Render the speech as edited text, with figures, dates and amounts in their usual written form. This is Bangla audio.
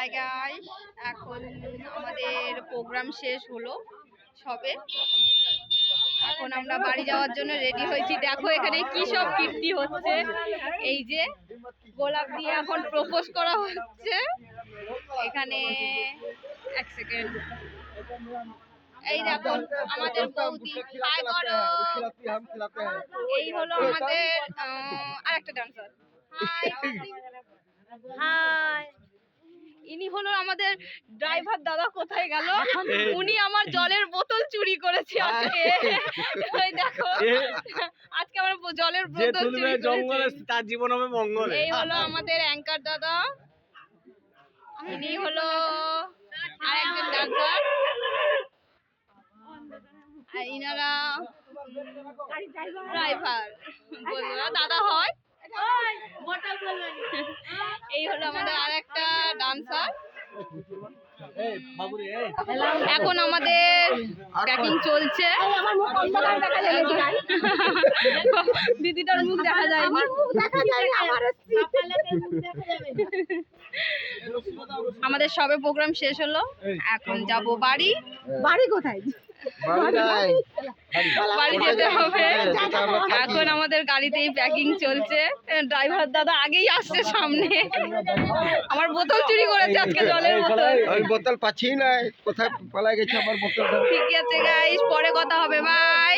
হাই গাইস, এখন আমাদের প্রোগ্রাম শেষ হলো সবে। এখন আমরা বাড়ি যাওয়ার জন্য রেডি হয়েছি। দেখো এখানে কি সব কীর্তি হচ্ছে। এই যে গোলাপ দিয়ে এখন প্রপোজ করা হচ্ছে এখানে। এক সেকেন্ড, এই দেখো আমাদের বৌদি হাই করো। এই হলো আমাদের আরেকটা ডান্সার। High high. ইনি হলো আমাদের ড্রাইভার দাদা। কোথায় গেল? উনি আমার জলের বোতল চুরি করেছে আজকে। ওই দেখো আজকে আমার জলের বোতল চুরি করেছে। তার জীবন হবে মঙ্গল। এই হলো আমাদের অ্যাঙ্কার দাদা। ইনি হলো আরেকজন ডান্সার। আর ইনারা ড্রাইভার, বলবো না দাদা হয়। এই হলো আমাদের আরেকটা ডান্সার। এখন আমাদের প্যাকিং চলছে। দিদিটার মুখ দেখা যায়। আমাদের সবে প্রোগ্রাম শেষ হলো, এখন যাব বাড়ি। বাড়ি কোথায়? বাড়ি যেতে হবে। এখন আমাদের গাড়িতেই প্যাকিং চলছে। ড্রাইভার দাদা আগেই আসছে সামনে। আমার বোতল চুরি করেছে আজকে, জলের বোতল। ওই বোতল পাচ্ছি না, কোথায় পালা গেছে আমার বোতলটা। ঠিক আছে গাইস, পরে কথা হবে, বাই।